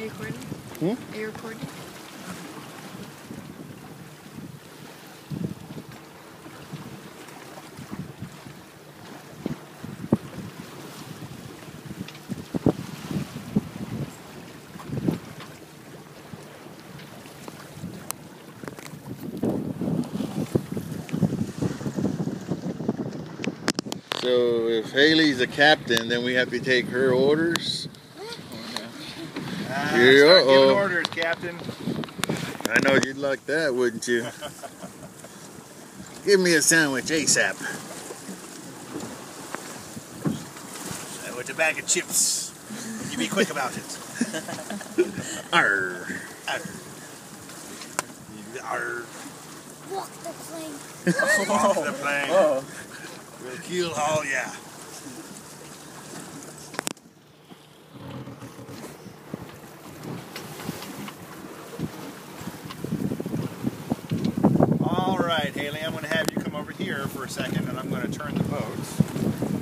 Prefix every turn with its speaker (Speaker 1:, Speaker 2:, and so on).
Speaker 1: you recording? Are you recording?
Speaker 2: So if Hailey's the captain, then we have to take her orders.
Speaker 3: Start giving orders, Captain.
Speaker 2: I know you'd like that, wouldn't you? Give me a sandwich ASAP.
Speaker 3: With a bag of chips. You be quick about it.
Speaker 2: Arr.
Speaker 3: Arr. Arr.
Speaker 4: Walk the plane.
Speaker 3: Walk the plane.
Speaker 2: Oh.
Speaker 3: We'll keel haul ya. All right, Hailey, I'm going to have you come over here for a second, and I'm going to turn the boat.